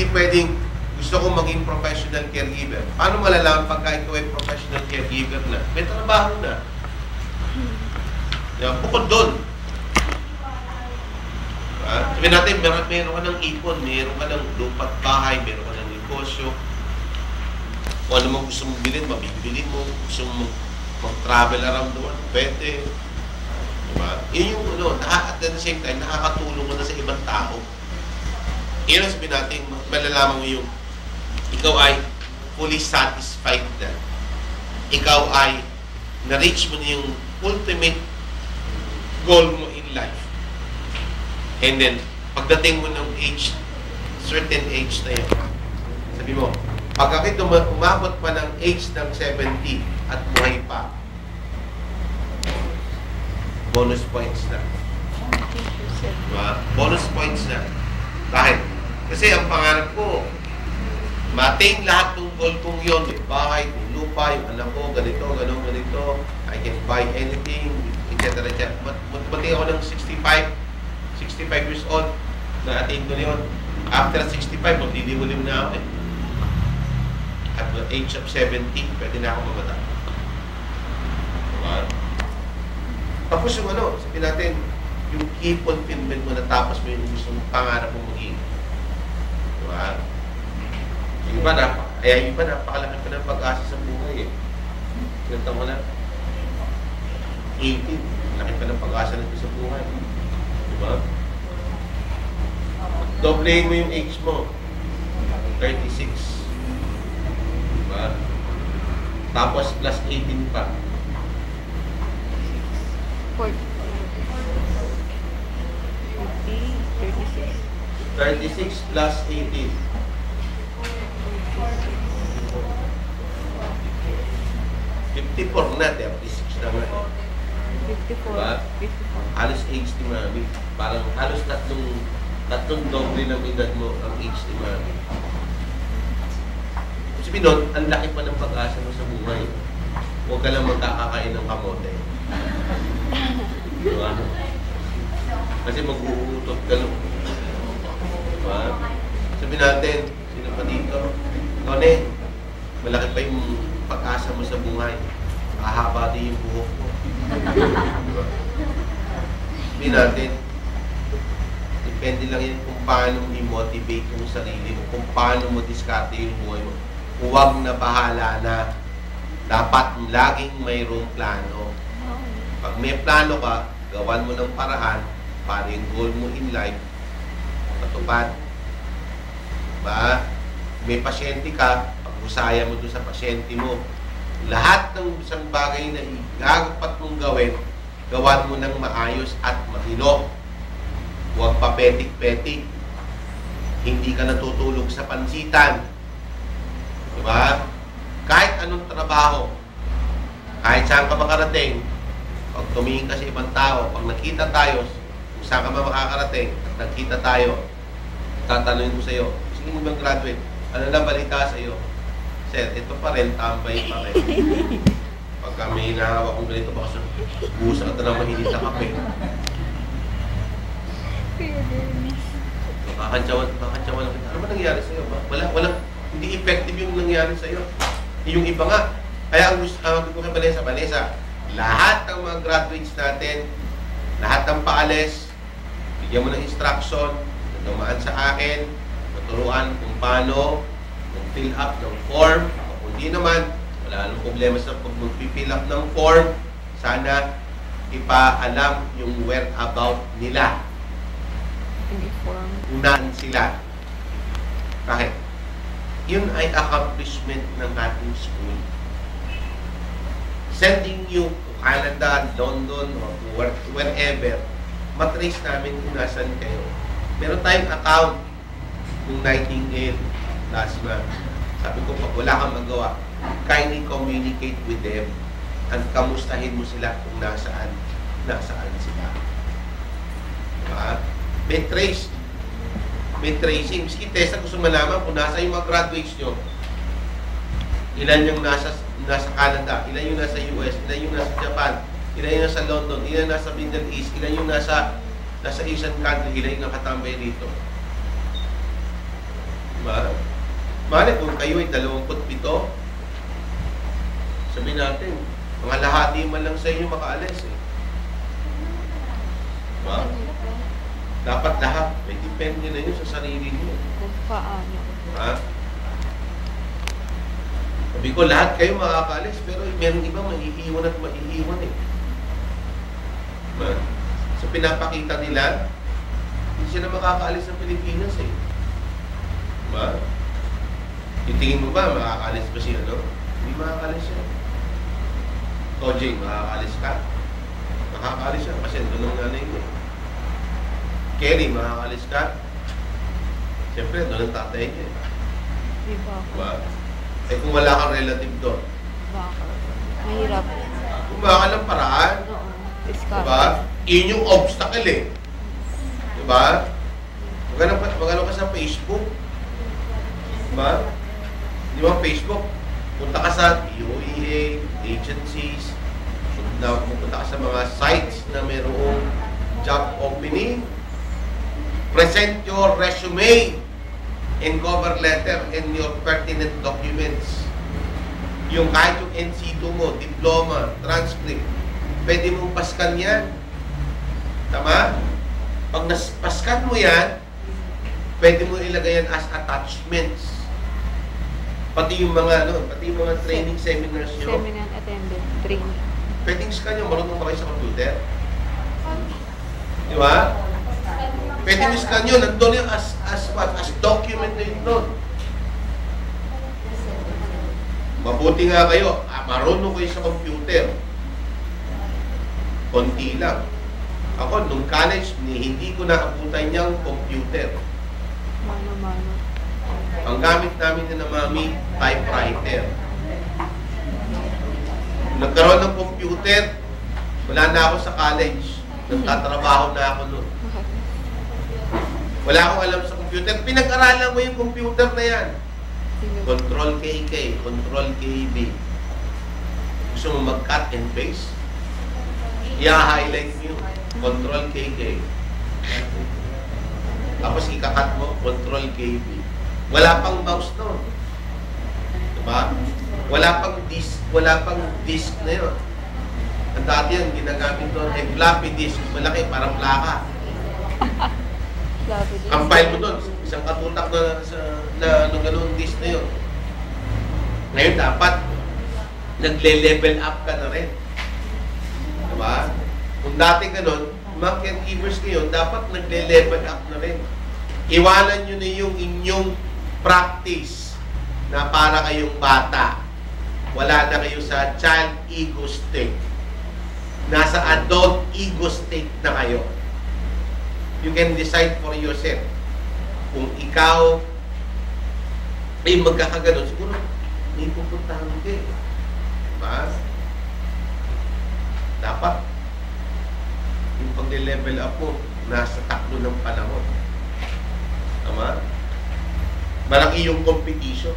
Hindi pwedeng gusto ko maging professional caregiver. Paano malalaman pagka ikaw ay professional caregiver na? May trabaho na. Diba? Bukod doon. Sabi natin, meron ka ng ipon, meron ka ng lupa't bahay, meron ka ng negosyo. Kung ano mo gusto mong bilhin, mabibili mo. Gusto mong mag-travel around the world, pwede. Diba? Yun yung at the same time, nakakatulong mo na sa ibang tao. Yun ang sabi natin, malalaman mo yung ikaw ay fully satisfied na. Ikaw ay na-reach mo na yung ultimate goal mo in life. And then, pagdating mo ng age, certain age na yan, sabi mo, pagkakit umabot pa ng age ng 70 at buhay pa, bonus points na. Diba? Bonus points na. Dahil, kasi ang pangarap ko, ma-attain lahat ng goal kong yun. Yung bahay, yung lupa, yung anak ko, ganito, ganito. I can buy anything, etc. Pati ako ng 65 years old, na-attain ko na yun. After 65, magdidiwilim na ako eh. At the age of 70, pwede na ako mamata. Diba? Tapos yung sabihin natin, yung key fulfillment mo natapos mo yung gusto mong pangarap mong maging. Diba? Yung iba napakalaki pa ng pag-asa sa buhay eh. Ganito mo na. 18, laki pa ng pag-asa nito sa buhay. Diba? Doblehin mo yung age mo. 36. Diba? Tapos plus 18 pa. 40. 36 plus 18. 54 na, 36 na nga. 54. Diba? 54. Halos age ni Mami. Parang halos tatlong doble ng edad mo ang age ni Mami. Sabi nun, ang laki pa ng pag-asa mo sa buhay. Huwag ka lang magkakakain ng kamote. Diba? Kasi mag-uutot ka lang. Diba? Sabi natin, sino pa dito? None, malaki pa yung pag-asa mo sa buhay. Mahaba din yung buhok mo. Diba? Sabi natin, depende lang yan kung paano mo i-motivate yung sarili mo, kung paano mo diskarte yung buhay mo. Huwag na bahala na dapat laging mayroong plano. Pag may plano ka, gawan mo ng paraan para yung goal mo in life matupad. Diba? May pasyente ka, pag-usaya mo doon sa pasyente mo. Lahat ng isang bagay na igagapat mong gawin, gawan mo ng maayos at mahino. Huwag papetik-petik. Hindi ka natutulog sa pansitan. Diba? Kahit anong trabaho, kahit saan ka makarating, pag tumingin ka sa ibang tao, pag nakita tayo, kung saan ka makakarating, at nakita tayo, tatanungin ko sa iyo, sige mo bang graduate? Ano na balita sa iyo? Sir, ito pa rin, tambay pa rin. Pagka may hinahawa kong ganito, baka busa ka na mahilit na kape. Kakantsawan lang kita. Ano ba nangyari sa iyo? Wala, hindi effective yung nangyari sa iyo. Yung iba nga, kaya ang gusto ko kay Vanessa, lahat ng mga graduates natin, lahat ng paalis, bigyan mo ng instruction, dumaan sa akin, maturuan kung paano, kung fill up ng form, kung hindi naman, wala nang problema sa pag mag-fill up ng form, sana ipaalam yung whereabout nila. Unahan sila. Kahit yun ay accomplishment ng ating school. Sending you to Canada, London, or wherever, matrace namin kung nasan kayo. Meron tayong account ng Nightingale last month. Sabi ko, pag wala kang magawa, kindly communicate with them at kamustahin mo sila kung nasaan sila. Diba? May trace. May tracing. Miski testa gusto malaman kung nasa yung mga graduates nyo. Ilan yung nasa Canada, ilan yung nasa US, ilan yung nasa Japan, ilan yung nasa London, ilan yung nasa Middle East, ilan yung nasa Asian country, ilan yung nakatambay dito. Diba? Mali, kung kayo ay 27, sabihin natin, mga lahati man lang sa inyo makaalis eh. Diba? Dapat lahat. May depende na yun sa sarili niyo. Kung paano. Ha? Sabi ko, lahat kayo makakaalis, pero meron iba maiiwan at maiiwan eh. Diba? So pinapakita nila, hindi sila makakaalis ng Pilipinas eh. Diba? Yung tingin mo ba, makakaalis ba siya, no? Hindi makakaalis siya. Tojing, makakaalis ka? Makakaalis siya, kasi doon ang nanay mo. Kerry, makakaalis ka? Siyempre, doon ang tatay niya. Diba? Diba? Eh kung wala kang relative doon, Baka. Mahirap. gumawa ka ng paraan. Oo. Discard. Diba? Yun yung obstacle eh. Diba? Magano ka sa Facebook. Diba? Di ba Facebook? Punta ka sa POEA, agencies, pupunta ka sa mga sites na mayroong job opening. Present your resume and cover letter and your pertinent documents. Yung kahit yung NC2 mo, diploma, transcript, pwede mong paskan yan. Tama? Pag naspaskan mo yan, pwede mo ilagay yan as attachments. Pati yung mga, pati yung mga training seminars nyo. Seminar attended. Training. Pwedeng scan yung marunong ba kayo sa computer? Di ba? Pwedeng scan yun. Nandun yung as document na yun doon. Mabuti nga kayo. Marunong kayo sa computer. Konti lang. Ako, nung college, hindi ko naabutan niyang computer. Mano-mano. Ang gamit namin na mami, typewriter. Nagkaroon ng computer, wala na ako sa college. Nagtatrabaho na ako noon. Wala akong alam sa computer. Pinag-aralan mo yung computer na yan. Control KK, Control KB. Gusto mo mag-cut and paste? I-highlight mo yun. Control KK. Tapos ika-cut mo, Control KB. Wala pang mouse no. Diba? Wala pang disk na yun. Ang dati yan, ginagamit doon, floppy disk, malaki, parang plaka. Floppy disk. Ang file mo doon, isang katutak na gano'ng disk na yun. Ngayon dapat, nagle-level up ka na rin. Diba? Kung dati gano'n, mga caregivers ngayon, dapat nagle-level up na rin. Iwanan nyo na yung inyong practice na para kayong bata. Wala na kayo sa child ego state. Nasa adult ego state na kayo. You can decide for yourself. Kung ikaw ay magkakaganon, siguro may pupuntahan ka eh. Diba? Dapat yung pag-level up mo nasa takbo ng panahon. Tama? Malaki yung competition.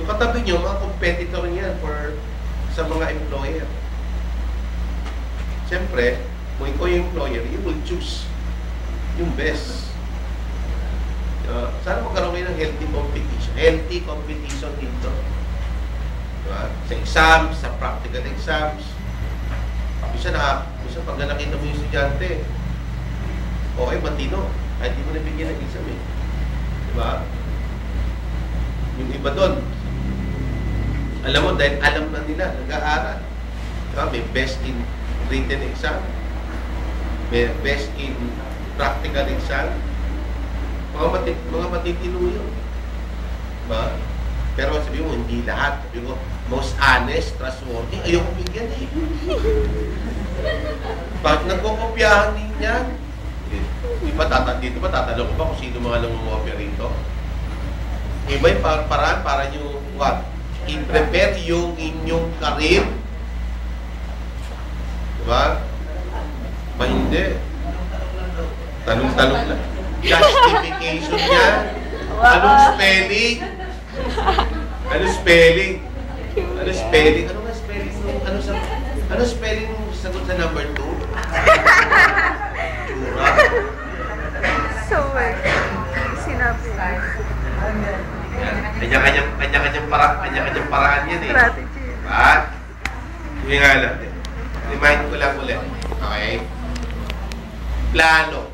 Yung katabi nyo, mga competitor niyan sa mga employer. Siyempre, kung ikaw yung employer, you will choose yung best. Sana magkaroon kayo ng healthy competition. Healthy competition dito. Diba? Sa exams, sa practical exams. Minsan pag nakita mo yung estudyante, okay, matino. Kahit di mo nabigyan ng exam eh. Diba? Yung iba doon, alam mo, dahil alam na nila, nag-aaral. Diba? May best in written exam. May best in practical exam. Mga matitino yun. Diba? Pero sabi mo, hindi lahat. Sabi mo, most honest, trustworthy, ayoko bigyan eh. Bakit nagkukopyahan din yan? Dito ba tatanong ko ba kung sino mga nangungopya rito? Iba yung paraan para nyo, what? I-prepare yung inyong career. Diba? Ba hindi? Tanong-tanong lang. Justification niya. Anong spelling? Ano spelling? Ano spelling? Ano nga spelling? Ano spelling mo sagot sa number 2? Tsura. So, sinabi. Yan. Kanya-kanyang paraan yan eh. Strategy. Diba? Sige nga natin. Remind ko lang ulit. Okay? Plano.